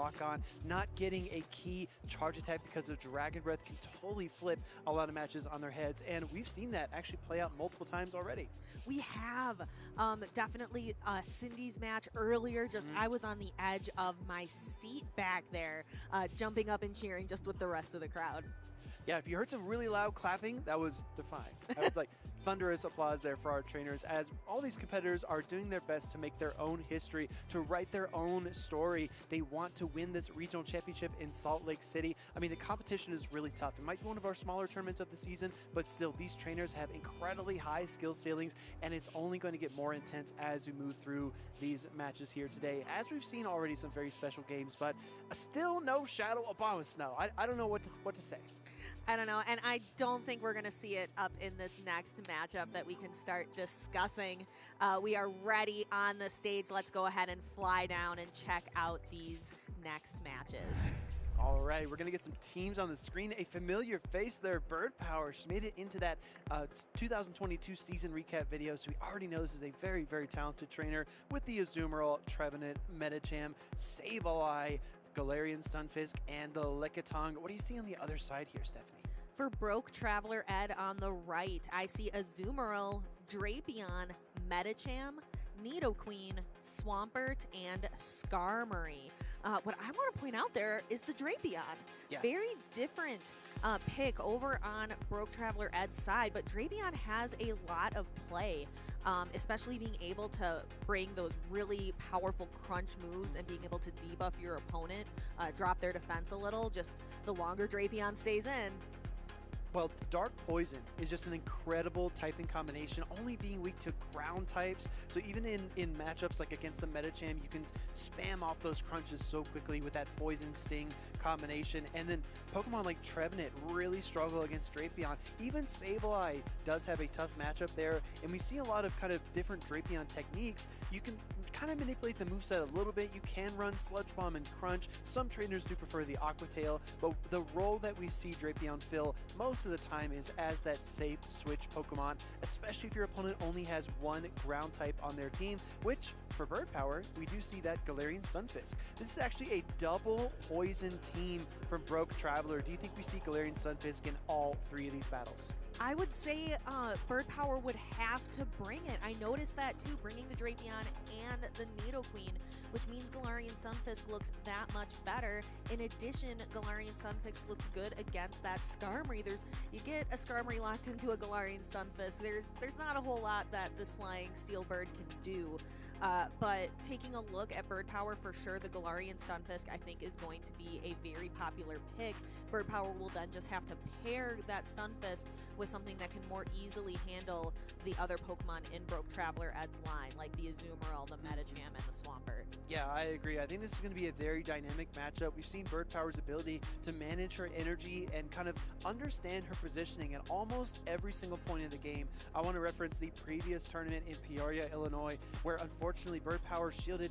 lock on. Not getting a key charge attack because of Dragon Breath can totally flip a lot of matches on their heads, and we've seen that actually play out multiple times already. We have definitely Cindy's match earlier. Just I was on the edge of my seat back there, jumping up and cheering just with the rest of the crowd. Yeah, if you heard some really loud clapping, that was defying. That was like thunderous applause there for our trainers, as all these competitors are doing their best to make their own history, to write their own story. They want to win this regional championship in Salt Lake City. I mean, the competition is really tough. It might be one of our smaller tournaments of the season, but still, these trainers have incredibly high skill ceilings, and it's only going to get more intense as we move through these matches here today. As we've seen already some very special games, but still no Shadow Obama Snow. I don't know what to say. I don't know, and I don't think we're going to see it up in this next matchup that we can start discussing. We are ready on the stage. Let's go ahead and fly down and check out these next matches. All right, we're going to get some teams on the screen. A familiar face there, Birdpower. She made it into that 2022 season recap video, so we already know this is a very, very talented trainer with the Azumarill, Trevenant, Medicham, Sableye, Galarian Stunfisk, and the Lickitung. What do you see on the other side here, Stephanie? For Broke Traveler Ed on the right, I see Azumarill, Drapion, Medicham, Nidoqueen, Swampert, and Skarmory. What I want to point out there is the Drapion. Yeah. Very different pick over on Broke Traveler Ed's side, but Drapion has a lot of play, especially being able to bring those really powerful crunch moves and being able to debuff your opponent, drop their defense a little. Just the longer Drapion stays in, well, Dark Poison is just an incredible typing combination, only being weak to ground types. So even in matchups like against the Medicham, you can spam off those crunches so quickly with that Poison Sting combination. And then Pokemon like Trevenant really struggle against Drapion. Even Sableye does have a tough matchup there. And we see a lot of kind of different Drapion techniques. You can kind of manipulate the moveset a little bit. You can run Sludge Bomb and Crunch. Some trainers do prefer the Aqua Tail, but the role that we see Drapion fill most of the time is as that safe switch Pokemon, especially if your opponent only has one ground type on their team, which for Birdpower, we do see that Galarian Stunfisk. This is actually a double poison team from Broke Traveler. Do you think we see Galarian Stunfisk in all three of these battles? I would say Birdpower would have to bring it. I noticed that too, bringing the Drapion and the Nidoqueen, which means Galarian Stunfisk looks that much better. In addition, Galarian Stunfisk looks good against that Skarmory. You get a Skarmory locked into a Galarian Stunfisk, there's not a whole lot that this flying steel bird can do. But taking a look at Birdpower, for sure, the Galarian Stunfisk I think is going to be a very popular pick. Birdpower will then just have to pair that Stunfisk with something that can more easily handle the other Pokemon in Broke Traveler Ed's line, like the Azumarill, the Medicham, and the Swampert. Yeah, I agree. I think this is going to be a very dynamic matchup. We've seen Birdpower's ability to manage her energy and kind of understand her positioning at almost every single point in the game. I want to reference the previous tournament in Peoria, Illinois, where unfortunately Birdpower shielded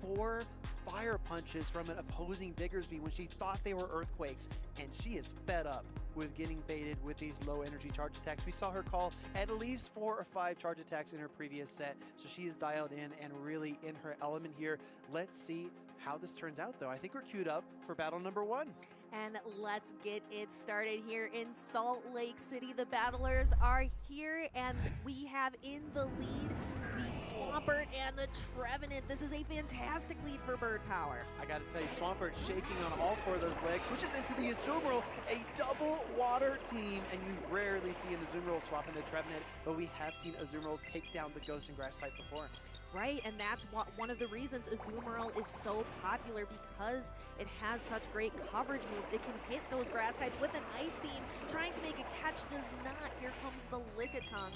4 fire punches from an opposing Diggersby when she thought they were earthquakes, and she is fed up with getting baited with these low energy charge attacks. We saw her call at least 4 or 5 charge attacks in her previous set, so she is dialed in and really in her element here. Let's see how this turns out, though. I think we're queued up for battle number 1. And let's get it started here in Salt Lake City. The battlers are here, and we have in the lead the Swampert and the Trevenant. This is a fantastic lead for Birdpower. I gotta tell you, Swampert shaking on all 4 of those legs, switches into the Azumarill, a double water team, and you rarely see an Azumarill swap into Trevenant, but we have seen Azumarills take down the Ghost and Grass type before. Right, and that's one of the reasons Azumarill is so popular, because it has such great coverage moves. It can hit those grass types with an Ice Beam. Trying to make a catch does not. Here comes the Lickitung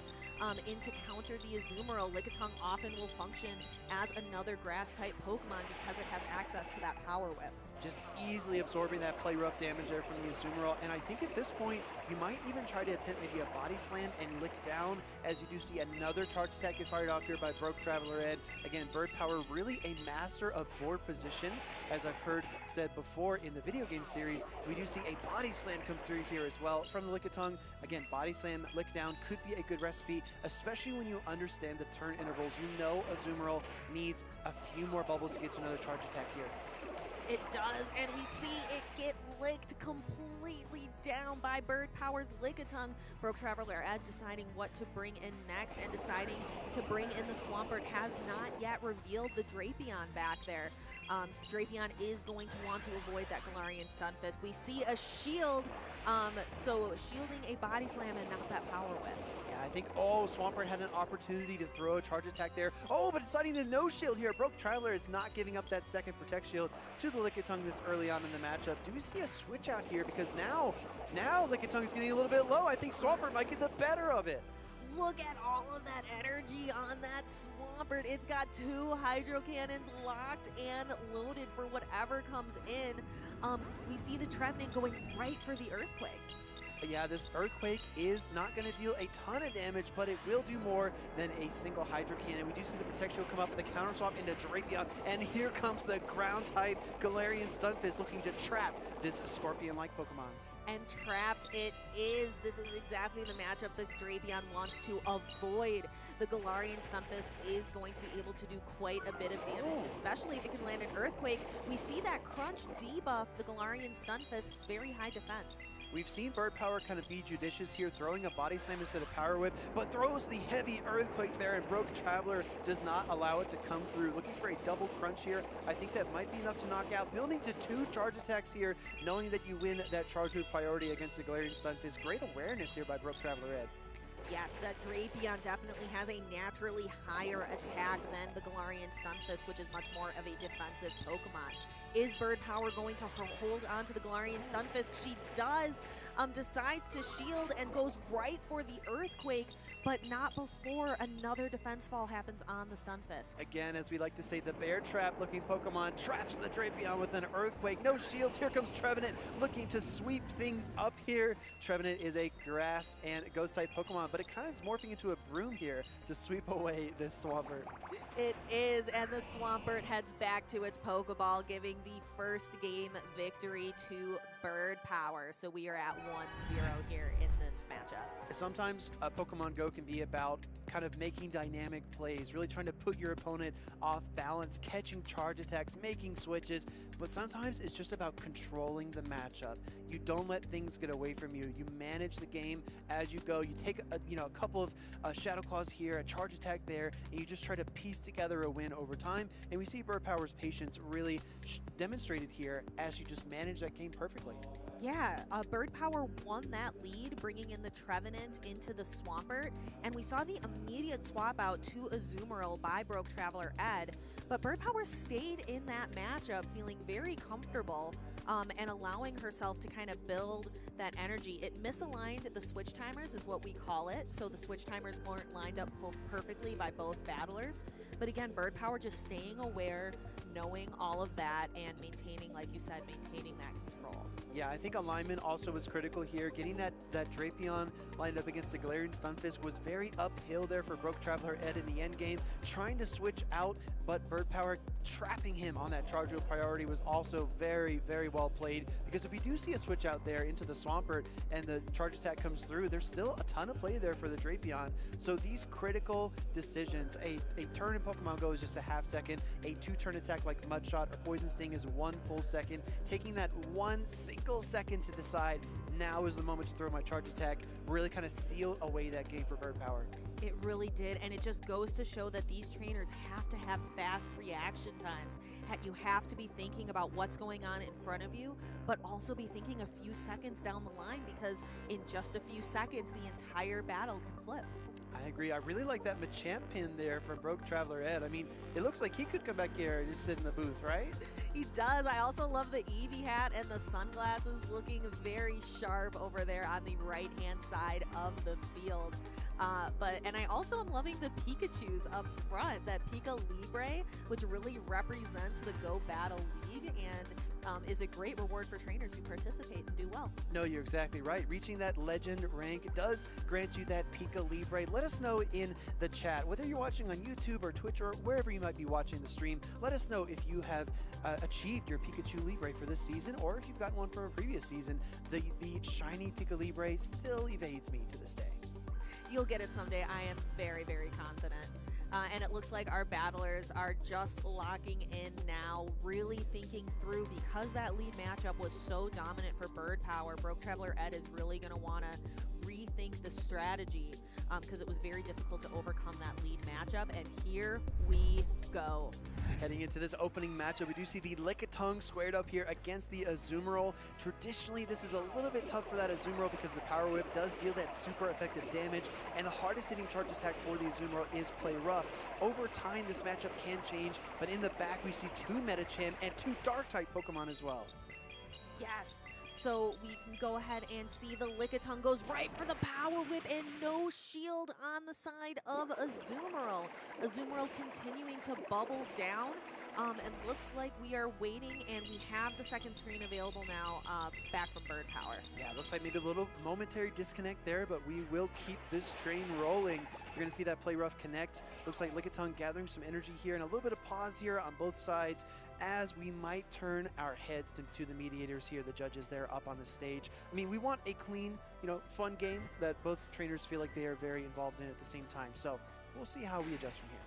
in to counter the Azumarill. Lickitung often will function as another grass type Pokemon because it has access to that Power Whip. Just easily absorbing that play rough damage there from the Azumarill. And I think at this point, you might even try to attempt maybe a body slam and lick down, as you do see another charge attack get fired off here by Broke Traveler Ed. Again, Birdpower really a master of board position. As I've heard said before in the video game series, we do see a body slam come through here as well from the Lickitung. Again, body slam, lick down could be a good recipe, especially when you understand the turn intervals. You know Azumarill needs a few more bubbles to get to another charge attack here. It does, and we see it get licked completely down by Birdpower's Lickitung. Broke Traveler Ed deciding what to bring in next and deciding to bring in the Swampert. Has not yet revealed the Drapion back there. Drapion is going to want to avoid that Galarian Stunfisk. We see a shield, so shielding a body slam and not that power whip. Yeah, I think, Swampert had an opportunity to throw a charge attack there. Oh, but deciding to no shield here. Broke Traveler is not giving up that second protect shield to the Lickitung this early on in the matchup. Do we see a switch out here? Because now Lickitung is getting a little bit low. I think Swampert might get the better of it. Look at all of that energy on that Swampert. It's got 2 Hydro Cannons locked and loaded for whatever comes in. We see the Trevenant going right for the Earthquake. Yeah, this Earthquake is not going to deal a ton of damage, but it will do more than a single Hydro Cannon. We do see the Protection come up with the counter swap into Drapion, and here comes the ground-type Galarian Stunfisk looking to trap this Scorpion-like Pokemon. And trapped it is. This is exactly the matchup that Drapion wants to avoid. The Galarian Stunfisk is going to be able to do quite a bit of damage, especially if it can land an Earthquake. We see that crunch debuff the Galarian Stunfisk's very high defense. We've seen Birdpower kind of be judicious here, throwing a Body Slam instead of Power Whip, but throws the heavy Earthquake there, and Broke Traveler does not allow it to come through. Looking for a double crunch here. I think that might be enough to knock out. Building to 2 charge attacks here, knowing that you win that charge with priority against the Galarian Stunfisk. Great awareness here by Broke Traveler Ed. Yes, that Drapion definitely has a naturally higher attack than the Galarian Stunfisk, which is much more of a defensive Pokemon. Is Birdpower going to hold on to the Galarian Stunfisk? She does, decides to shield and goes right for the Earthquake, but not before another defense fall happens on the Stunfisk. Again, as we like to say, the bear trap looking Pokemon traps the Drapion with an Earthquake. No shields. Here comes Trevenant looking to sweep things up here. Trevenant is a grass and ghost type Pokemon, but it kind of is morphing into a broom here to sweep away this Swampert. It is, and the Swampert heads back to its Pokeball, giving the first game victory to Birdpower. So we are at 1-0 here in this matchup. Sometimes Pokemon Go can be about kind of making dynamic plays, really trying to put your opponent off balance, catching charge attacks, making switches, but sometimes it's just about controlling the matchup. You don't let things get away from you. You manage the game as you go. You take a couple of Shadow Claws here, a charge attack there, and you just try to piece together a win over time. And we see Birdpower's patience really demonstrated here as she just managed that game perfectly. Yeah, Birdpower won that lead, bringing in the Trevenant into the Swampert, and we saw the immediate swap out to Azumarill by Broke Traveler Ed, but Birdpower stayed in that matchup feeling very comfortable and allowing herself to kind of build that energy. It misaligned the switch timers is what we call it, so the switch timers weren't lined up perfectly by both battlers, but again, Birdpower just staying aware, knowing all of that, and maintaining, like you said, maintaining that control. Yeah, I think alignment also was critical here. Getting that Drapion lined up against the Galarian Stunfisk was very uphill there for Broke Traveler Ed in the end game. Trying to switch out, but Birdpower trapping him on that charge with priority was also very, very well played. Because if we do see a switch out there into the Swampert and the charge attack comes through, there's still a ton of play there for the Drapion. So these critical decisions, a turn in Pokemon Go is just a half second. A 2-turn attack like Mudshot or Poison Sting is 1 full second. Taking that 1 single second to decide now is the moment to throw my charge attack really kind of sealed away that game for Birdpower. It really did, and it just goes to show that these trainers have to have fast reaction times. You have to be thinking about what's going on in front of you, but also be thinking a few seconds down the line, because in just a few seconds, the entire battle can flip. I agree. I really like that Machamp pin there from Broke Traveler Ed. I mean, it looks like he could come back here and just sit in the booth, right? He does. I also love the Eevee hat and the sunglasses, looking very sharp over there on the right-hand side of the field. And I also am loving the Pikachus up front, that Pika Libre, which really represents the Go Battle League and is a great reward for trainers who participate and do well. No, you're exactly right. Reaching that legend rank does grant you that Pika Libre. Let us know in the chat, whether you're watching on YouTube or Twitch or wherever you might be watching the stream. Let us know if you have achieved your Pikachu Libre for this season, or if you've gotten one from a previous season. The shiny Pika Libre still evades me to this day. You'll get it someday. I am very, very confident. And it looks like our battlers are just locking in now, really thinking through, because that lead matchup was so dominant for Bird Power. Broke Traveler Ed is really going to want to rethink the strategy because it was very difficult to overcome that lead matchup. And here we go. Heading into this opening matchup, we do see the Lickitung squared up here against the Azumarill. Traditionally, this is a little bit tough for that Azumarill because the Power Whip does deal that super effective damage, and the hardest hitting charge attack for the Azumarill is Play Rough. Over time, this matchup can change, but in the back, we see 2 Medicham and 2 Dark-type Pokemon as well. Yes. So we can go ahead and see the Lickitung goes right for the Power Whip and no shield on the side of Azumarill. Azumarill continuing to bubble down, and looks like we are waiting, and we have the second screen available now back from Bird Power. Yeah, it looks like maybe a little momentary disconnect there, but we will keep this train rolling. You're going to see that Play Rough connect. Looks like Lickitung gathering some energy here, and a little bit of pause here on both sides as we might turn our heads to the mediators here, the judges there up on the stage. I mean, we want a clean, fun game that both trainers feel like they are very involved in at the same time. So we'll see how we adjust from here.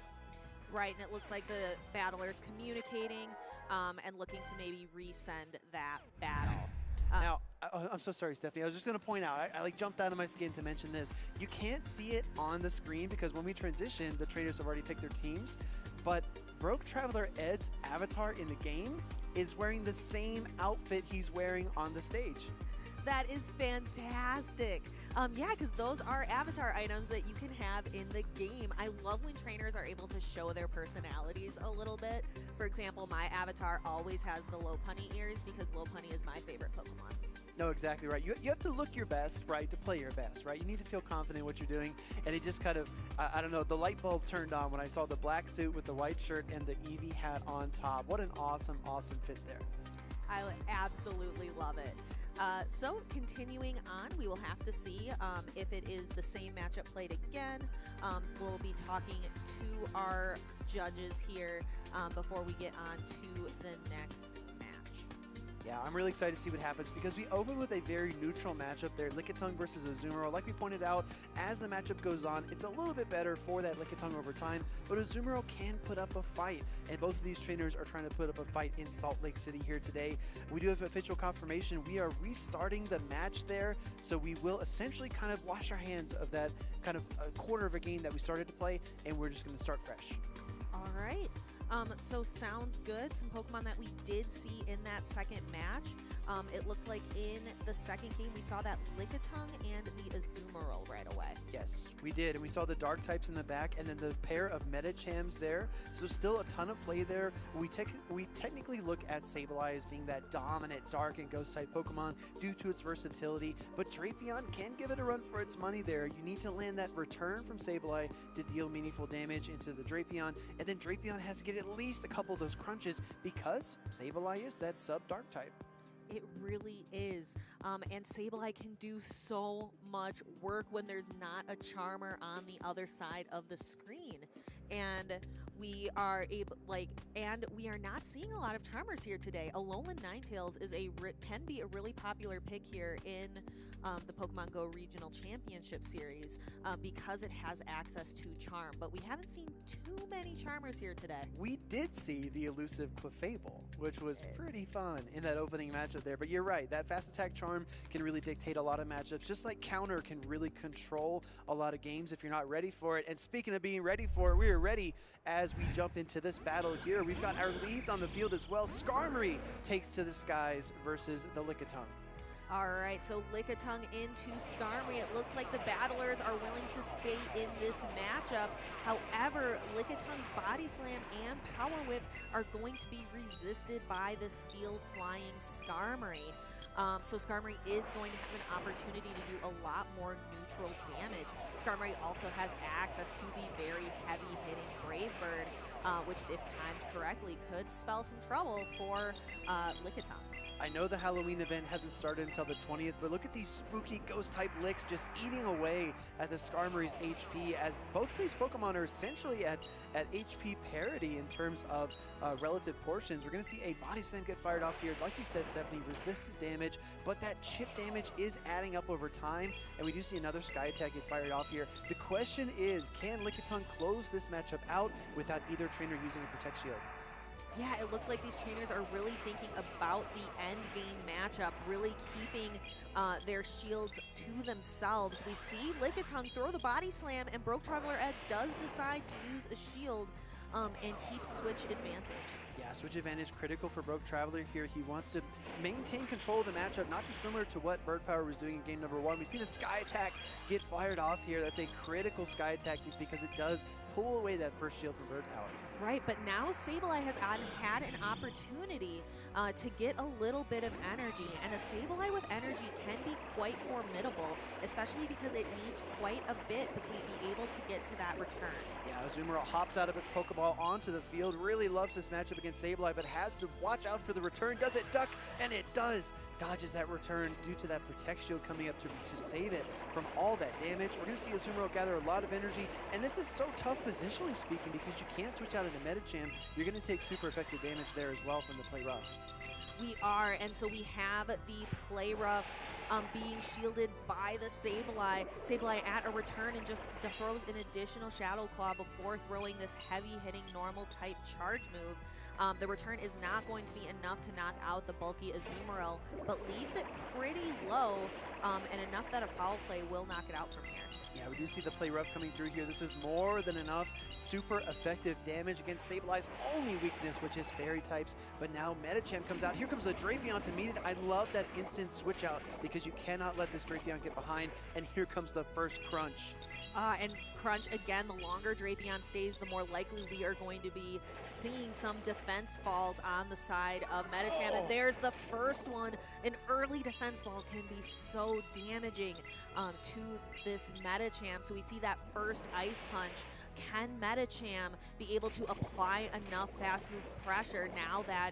Right, and it looks like the battlers communicating and looking to maybe resend that battle. Now, I'm so sorry, Stephanie. I was just going to point out, I jumped out of my skin to mention this. You can't see it on the screen because when we transition, the trainers have already picked their teams. But Broke Traveler Ed's avatar in the game is wearing the same outfit he's wearing on the stage. That is fantastic. Yeah, because those are avatar items that you can have in the game. I love when trainers are able to show their personalities a little bit. For example, my avatar always has the Lopunny ears because Lopunny is my favorite Pokemon. No, exactly right. You have to look your best, right, to play your best, right? You need to feel confident in what you're doing. And it just kind of, I don't know, the light bulb turned on when I saw the black suit with the white shirt and the Eevee hat on top. What an awesome, awesome fit there. I absolutely love it. So continuing on, we will have to see if it is the same matchup played again. We'll be talking to our judges here before we get on to the next match. Yeah, I'm really excited to see what happens because we open with a very neutral matchup there, Lickitung versus Azumarill. Like we pointed out, as the matchup goes on, it's a little bit better for that Lickitung over time, but Azumarill can put up a fight, and both of these trainers are trying to put up a fight in Salt Lake City here today. We do have official confirmation. We are restarting the match there, so we will essentially kind of wash our hands of that kind of a quarter of a game that we started to play, and we're just going to start fresh. All right. So sounds good. Some Pokemon that we did see in that second match. It looked like in the second game we saw that Lickitung and the Azumarill right away. Yes, we did, and we saw the dark types in the back, and then the pair of Medichams there. So still a ton of play there. We technically look at Sableye as being that dominant dark and ghost type Pokemon due to its versatility, but Drapion can give it a run for its money there. You need to land that return from Sableye to deal meaningful damage into the Drapion, and then Drapion has to get at least a couple of those crunches because Sableye is that sub-dark type. It really is. And Sableye can do so much work when there's not a Charmer on the other side of the screen. And we are not seeing a lot of Charmers here today. Alolan Ninetales can be a really popular pick here in the Pokemon Go Regional Championship Series because it has access to Charm. But we haven't seen too many Charmers here today. We did see the elusive Clefable, which was pretty fun in that opening matchup there. But you're right, that fast attack Charm can really dictate a lot of matchups, just like Counter can really control a lot of games if you're not ready for it. And speaking of being ready for it, we are ready as we jump into this battle here. We've got our leads on the field as well. Skarmory takes to the skies versus the Lickitung. All right, so Lickitung into Skarmory. It looks like the battlers are willing to stay in this matchup. However, Lickitung's Body Slam and Power Whip are going to be resisted by the Steel Flying Skarmory. So Skarmory is going to have an opportunity to do a lot more neutral damage. Skarmory also has access to the very heavy-hitting Brave Bird, which, if timed correctly, could spell some trouble for Lickitung. I know the Halloween event hasn't started until the 20th, but look at these spooky ghost-type licks just eating away at the Skarmory's HP, as both of these Pokemon are essentially at HP parity in terms of relative portions, we're going to see a body slam get fired off here. Like you said, Stephanie, resisted damage, but that chip damage is adding up over time, and we do see another sky attack get fired off here. The question is, can Lickitung close this matchup out without either trainer using a Protect Shield? Yeah, it looks like these trainers are really thinking about the end game matchup, really keeping their shields to themselves. We see Lickitung throw the body slam, and Broke Traveler Ed does decide to use a shield and keep switch advantage. Yeah, switch advantage critical for Broke Traveler here. He wants to maintain control of the matchup, not dissimilar to what Birdpower was doing in game number 1. We see the sky attack get fired off here. That's a critical sky attack because it does pull away that first shield from Birdpower. Right, but now Sableye has had an opportunity to get a little bit of energy, and a Sableye with energy can be quite formidable, especially because it needs quite a bit to be able to get to that return. Yeah, Azumarill hops out of its Pokeball onto the field, really loves this matchup against Sableye, but has to watch out for the return. Does it duck? And it does. Dodges that return due to that Protect Shield coming up to save it from all that damage. We're going to see Azumarill gather a lot of energy, and this is so tough positionally speaking because you can't switch out into Medicham. You're going to take super effective damage there as well from the Play Rough. We are, and so we have the Play Rough being shielded by the Sableye. Sableye at a return and just throws an additional Shadow Claw before throwing this heavy-hitting normal type charge move. The return is not going to be enough to knock out the bulky Azumarill, but leaves it pretty low, and enough that a foul play will knock it out from here. Yeah, we do see the Play Rough coming through here. This is more than enough super effective damage against Sableye's only weakness, which is Fairy types. But now Medicham comes out. Here comes the Drapion to meet it. I love that instant switch out because you cannot let this Drapion get behind. And here comes the first crunch. And crunch, again, the longer Drapion stays, the more likely we are going to be seeing some defense falls on the side of Medicham. And there's the first one. An early defense fall can be so damaging to this Medicham. So we see that first Ice Punch. Can Medicham be able to apply enough fast move pressure now that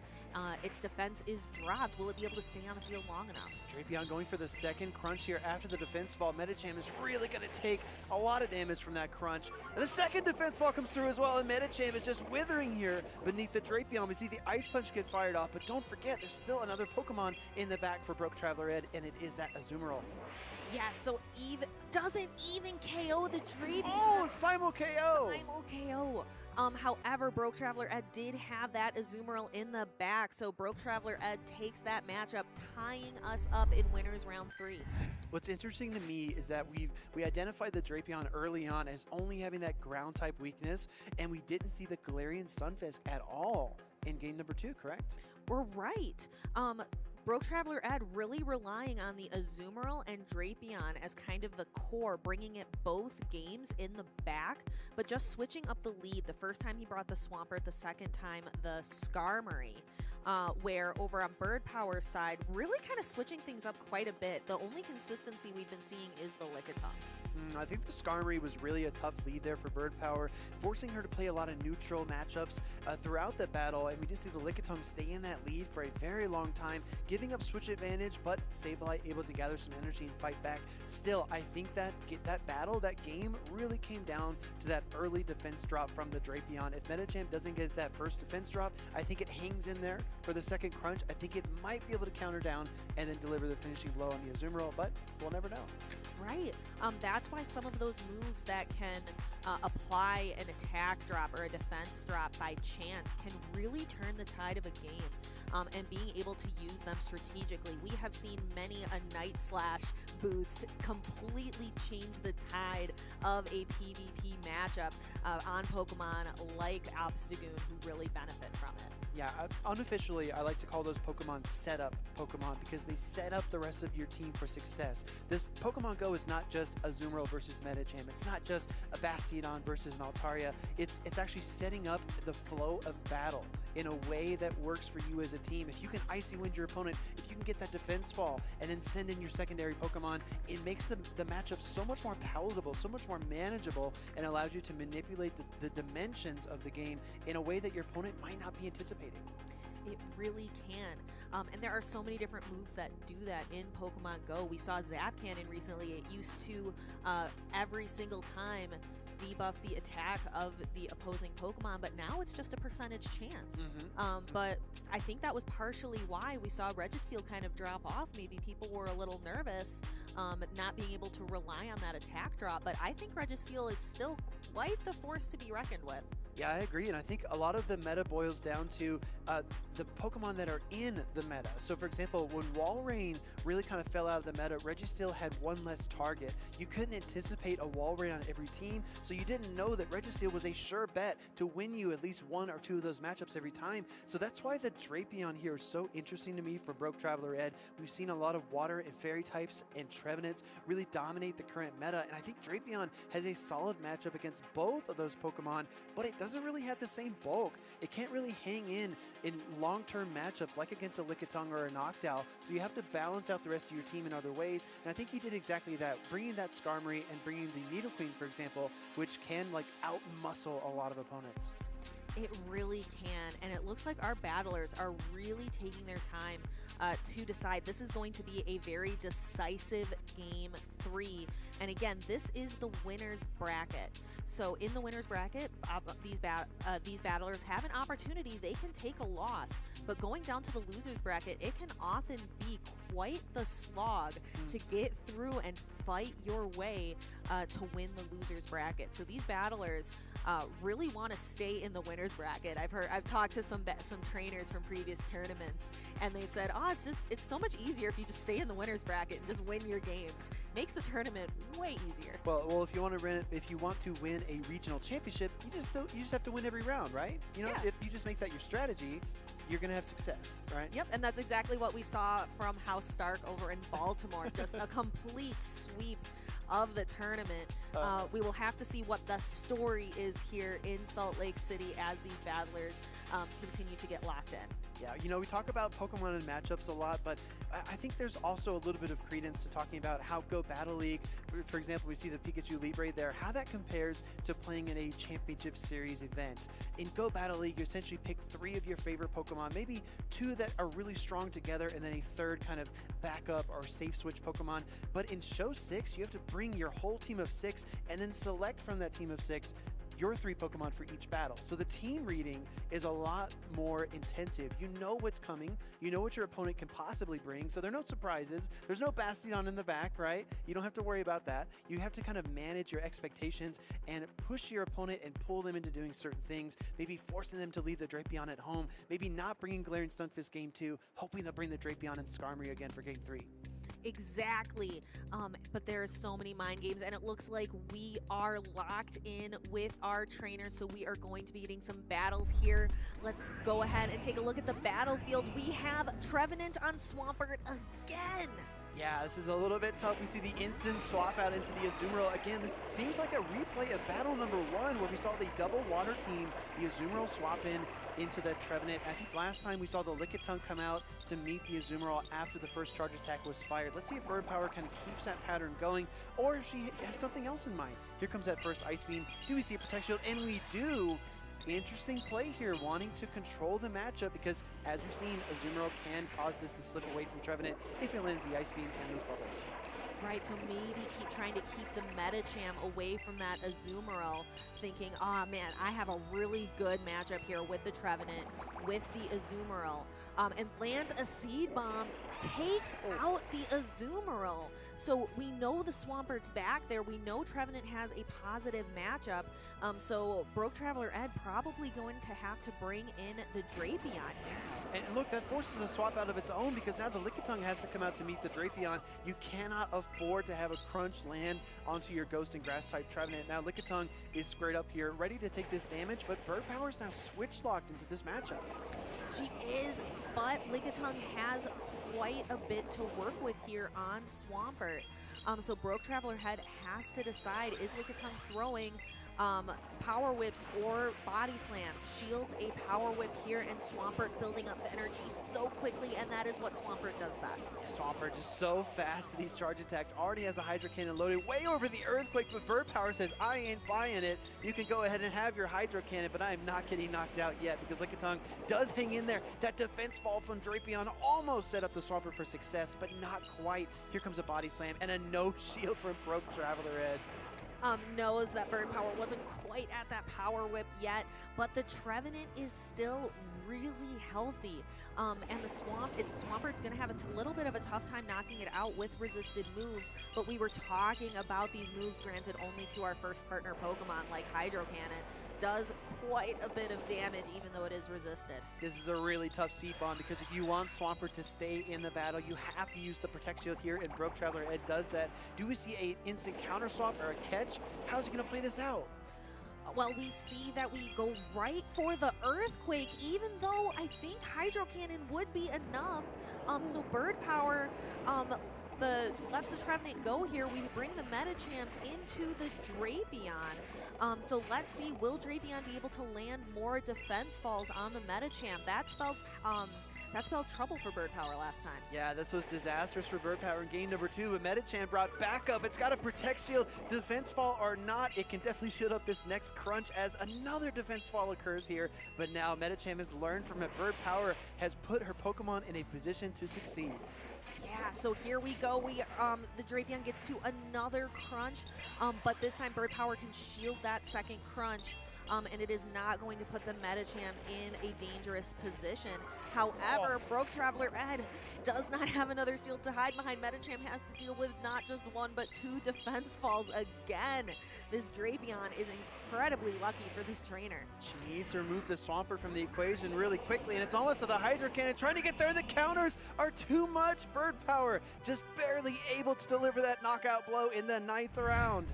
its defense is dropped? Will it be able to stay on the field long enough? Drapion going for the second crunch here after the defense fall. Medicham is really going to take a lot of damage from that crunch. And the second defense fall comes through as well, and Medicham is just withering here beneath the Drapion. We see the Ice Punch get fired off, but don't forget, there's still another Pokemon in the back for Broke Traveler Ed, and it is that Azumarill. Yeah, so doesn't even KO the Drapion. Oh, Simul KO! Simul KO. However, Broke Traveler Ed did have that Azumarill in the back, so Broke Traveler Ed takes that matchup, tying us up in winners round 3. What's interesting to me is that we identified the Drapion early on as only having that ground type weakness, and we didn't see the Galarian Stunfisk at all in game number 2, correct? We're right. Broke Traveler Ed really relying on the Azumarill and Drapion as kind of the core, bringing it both games in the back, but just switching up the lead. The first time he brought the Swampert, the second time the Skarmory, where over on Birdpower's side, really kind of switching things up quite a bit. The only consistency we've been seeing is the Lickitung. I think the Skarmory was really a tough lead there for Birdpower, forcing her to play a lot of neutral matchups throughout the battle, and we just see the Lickitung stay in that lead for a very long time, giving up switch advantage, but Sableye able to gather some energy and fight back. Still, I think that that game really came down to that early defense drop from the Drapion. If Medicham doesn't get that first defense drop, I think it hangs in there for the second crunch. I think it might be able to counter down and then deliver the finishing blow on the Azumarill, but we'll never know. Right. That's why some of those moves that can apply an attack drop or a defense drop by chance can really turn the tide of a game. And being able to use them strategically. We have seen many a Night Slash boost completely change the tide of a PvP matchup on Pokemon like Obstagoon, who really benefit from it. Yeah, unofficially, I like to call those Pokemon setup Pokemon because they set up the rest of your team for success. This Pokemon Go is not just Azumarill versus Medicham. It's not just a Bastiodon versus an Altaria. It's actually setting up the flow of battle in a way that works for you as a team. If you can Icy Wind your opponent, if you can get that defense fall and then send in your secondary Pokemon, it makes the matchup so much more palatable, so much more manageable, and allows you to manipulate the dimensions of the game in a way that your opponent might not be anticipating. It really can. And there are so many different moves that do that in Pokemon Go. We saw Zap Cannon recently. It used to, every single time, debuff the attack of the opposing Pokemon, but now it's just a percentage chance. But I think that was partially why we saw Registeel kind of drop off. Maybe people were a little nervous not being able to rely on that attack drop, but I think Registeel is still quite the force to be reckoned with. Yeah, I agree, and I think a lot of the meta boils down to the Pokemon that are in the meta. So, for example, when Walrein really kind of fell out of the meta, Registeel had one less target. You couldn't anticipate a Walrein on every team, so you didn't know that Registeel was a sure bet to win you at least one or two of those matchups every time. So that's why the Drapion here is so interesting to me for Broke Traveler Ed. We've seen a lot of water and fairy types and Trevenants really dominate the current meta, and I think Drapion has a solid matchup against both of those Pokemon, but it doesn't really have the same bulk. It can't really hang in long-term matchups like against a Lickitung or a Noctowl, so you have to balance out the rest of your team in other ways, and I think he did exactly that, bringing that Skarmory and bringing the Nidoqueen, for example, which can like out-muscle a lot of opponents. It really can, and it looks like our battlers are really taking their time to decide. This is going to be a very decisive game 3, and again, this is the winner's bracket. So in the winner's bracket, these battlers have an opportunity. They can take a loss, but going down to the loser's bracket, it can often be quite the slog to get through and fight your way to win the loser's bracket. So these battlers really want to stay in the winner's bracket. I've talked to some trainers from previous tournaments, and they've said, "Oh, it's so much easier if you just stay in the winner's bracket and just win your games. Makes the tournament way easier." Well, if you want to win a regional championship, you just have to win every round, right? You know, Yeah. if you just make that your strategy, you're gonna have success, right? Yep, and that's exactly what we saw from House Stark over in Baltimore. Just a complete sweep of the tournament. We will have to see what the story is here in Salt Lake City as these battlers continue to get locked in. Yeah, you know, we talk about Pokemon and matchups a lot, but I think there's also a little bit of credence to talking about how Go Battle League, for example, we see the Pikachu Libre there, how that compares to playing in a Championship Series event. In Go Battle League, you essentially pick 3 of your favorite Pokemon, maybe 2 that are really strong together, and then a 3rd kind of backup or safe switch Pokemon. But in Show 6, you have to bring your whole team of 6 and then select from that team of 6 your 3 Pokemon for each battle. So the team reading is a lot more intensive. You know what's coming. You know what your opponent can possibly bring. So there are no surprises. There's no Bastion in the back, right? You don't have to worry about that. You have to kind of manage your expectations and push your opponent and pull them into doing certain things. Maybe forcing them to leave the Drapion at home. Maybe not bringing Galarian Stunfisk game 2, hoping they'll bring the Drapion and Skarmory again for game 3. Exactly, but there are so many mind games, and it looks like we are locked in with our trainers, so we are going to be getting some battles here. Let's go ahead and take a look at the battlefield. We have Trevenant on Swampert again. Yeah, this is a little bit tough. We see the instant swap out into the Azumarill. Again, this seems like a replay of battle number 1 where we saw the double water team, the Azumarill swap into that Trevenant. I think last time we saw the Lickitung come out to meet the Azumarill after the first charge attack was fired. Let's see if Bird Power kind of keeps that pattern going, or if she has something else in mind. Here comes that first Ice Beam. Do we see a Protect Shield? And we do. Interesting play here, wanting to control the matchup, because as we've seen, Azumarill can cause this to slip away from Trevenant if it lands the Ice Beam and those bubbles. Right, so maybe trying to keep the Medicham away from that Azumarill, thinking, oh man, I have a really good matchup here with the Trevenant, with the Azumarill, and lands a Seed Bomb, takes out the Azumarill. So we know the Swampert's back there. We know Trevenant has a positive matchup. So Broke Traveler Ed probably going to have to bring in the Drapion. And look, that forces a swap out of its own, because now the Lickitung has to come out to meet the Drapion. You cannot afford to have a crunch land onto your Ghost and Grass type Trevenant. Now Lickitung is squared up here, ready to take this damage, but Bird Power is now switch locked into this matchup. She is, but Lickitung has quite a bit to work with here on Swampert. So Broke Traveler Head has to decide, is Lickitung throwing Power Whips or Body Slams? Shields a Power Whip here, and Swampert building up the energy so quickly, and that is what Swampert does best. Swampert just so fast to these charge attacks. Already has a Hydro Cannon loaded way over the Earthquake, but Bird Power says, I ain't buying it. You can go ahead and have your Hydro Cannon, but I am not getting knocked out yet, because Lickitung does hang in there. That defense fall from Drapion almost set up the Swampert for success, but not quite. Here comes a Body Slam and a no shield from Broke Traveler Ed. knows that Birdpower wasn't quite at that power whip yet, but the Trevenant is still really healthy. And the Swampert's going to have a little bit of a tough time knocking it out with resisted moves, but we were talking about these moves granted only to our first partner Pokemon, like Hydro Cannon. Does quite a bit of damage even though it is resisted. This is a really tough seed bomb because if you want Swampert to stay in the battle, you have to use the Protect Shield here, and Broke Traveler Ed does that. Do we see an instant counter swap or a catch? How's he going to play this out? Well, we see that we go right for the Earthquake, even though I think Hydro Cannon would be enough. So Bird Power lets the Trevenant go here. We bring the Medicham into the Drapion. So let's see, will Drapion be able to land more defense falls on the Medicham? That spelled trouble for Bird Power last time. Yeah, this was disastrous for Bird Power in game number 2, but Medicham brought back up. It's got a Protect Shield. Defense fall or not, it can definitely shield up this next crunch as another defense fall occurs here. But now Medicham has learned from it. Bird Power has put her Pokemon in a position to succeed. Yeah, so here we go. The Drapion gets to another crunch, but this time Bird Power can shield that second crunch. And it is not going to put the Medicham in a dangerous position. However, Broke Traveler Ed does not have another shield to hide behind. Medicham has to deal with not just one, but 2 defense falls again. This Drapion is incredibly lucky for this trainer. She needs to remove the Swampert from the equation really quickly, and it's almost to the Hydro Cannon trying to get there. The counters are too much. Bird Power just barely able to deliver that knockout blow in the 9th round.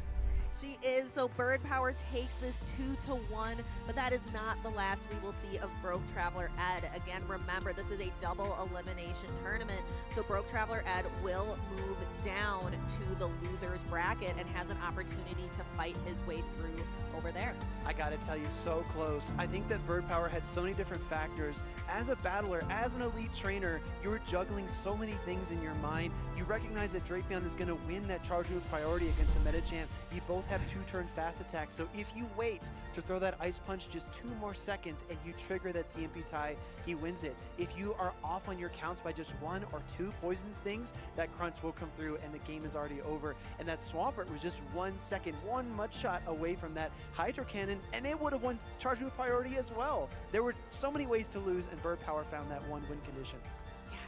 She is, so Bird Power takes this 2-1, but that is not the last we will see of Broke Traveler Ed. Again, remember, this is a double elimination tournament, so Broke Traveler Ed will move down to the loser's bracket and has an opportunity to fight his way through over there. I gotta tell you, so close. I think that Bird Power had so many different factors. As a battler, as an elite trainer, you're juggling so many things in your mind. You recognize that Drapion is gonna win that charge move priority against a Medicham. You both have 2-turn fast attacks, so if you wait to throw that Ice Punch just 2 more seconds and you trigger that CMP tie, he wins it. If you are off on your counts by just 1 or 2 Poison Stings, that crunch will come through and the game is already over. And that Swampert was just 1 second, 1 mud shot away from that Hydro Cannon, and it would have won charge move priority as well. There were so many ways to lose, and Bird Power found that one win condition.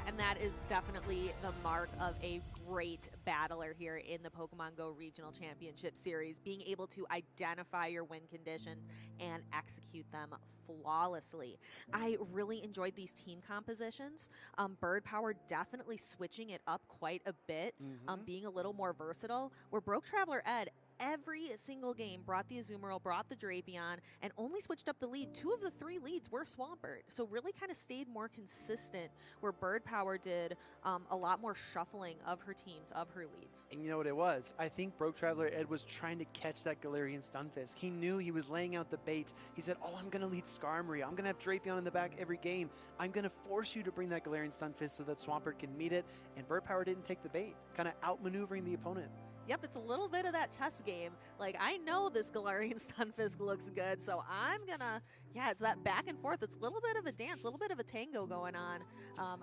And that is definitely the mark of a great battler here in the Pokemon Go Regional Championship Series, being able to identify your win conditions and execute them flawlessly. I really enjoyed these team compositions. Bird Power definitely switching it up quite a bit, being a little more versatile, where Broke Traveler Ed every single game brought the Azumarill, brought the Drapion, and only switched up the lead. 2 of the 3 leads were Swampert, so really kind of stayed more consistent, where Bird Power did a lot more shuffling of her teams, of her leads. And you know what it was? I think Broke Traveler Ed was trying to catch that Galarian Stunfisk. He knew he was laying out the bait. He said, oh, I'm going to lead Skarmory. I'm going to have Drapion in the back every game. I'm going to force you to bring that Galarian Stunfisk so that Swampert can meet it. And Bird Power didn't take the bait, kind of outmaneuvering the opponent. Yep, it's a little bit of that chess game. Like, I know this Galarian Stunfisk looks good, so I'm gonna, yeah, it's that back and forth. It's a little bit of a dance, a little bit of a tango going on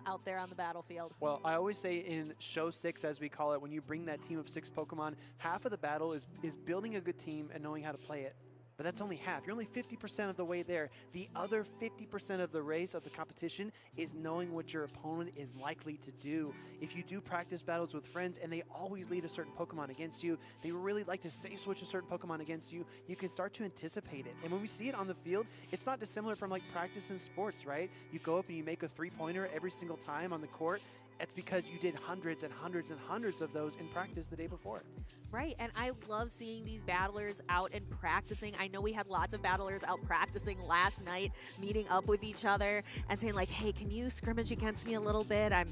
out there on the battlefield. Well, I always say in Show 6, as we call it, when you bring that team of 6 Pokemon, half of the battle is building a good team and knowing how to play it. But that's only half. You're only 50% of the way there. The other 50% of the race, of the competition, is knowing what your opponent is likely to do. If you do practice battles with friends and they always lead a certain Pokemon against you, they really like to safe switch a certain Pokemon against you, you can start to anticipate it. And when we see it on the field, it's not dissimilar from like practice in sports, right? You go up and you make a 3-pointer every single time on the court. It's because you did hundreds and hundreds and hundreds of those in practice the day before. Right, and I love seeing these battlers out and practicing. I know we had lots of battlers out practicing last night, meeting up with each other and saying like, hey, can you scrimmage against me a little bit? I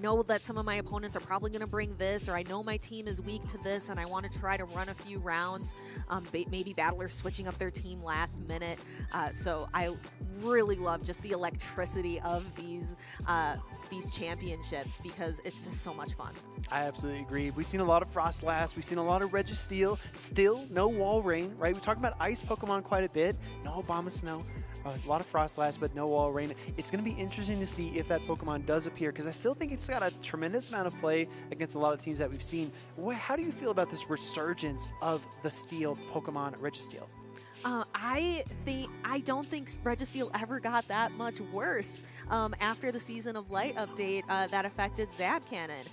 know that some of my opponents are probably going to bring this, or I know my team is weak to this and I want to try to run a few rounds. Maybe battlers switching up their team last minute. So I really love just the electricity of these championships. this because it's just so much fun. I absolutely agree. We've seen a lot of Frostlass. We've seen a lot of Registeel. Still no Wall Rain, right? We talked about Ice Pokemon quite a bit. No Abomasnow. A lot of Frostlass, but no Wall Rain. It's going to be interesting to see if that Pokemon does appear, because I still think it's got a tremendous amount of play against a lot of teams that we've seen. How do you feel about this resurgence of the Steel Pokemon Registeel? I don't think Registeel ever got that much worse after the Season of Light update that affected Zap Cannon.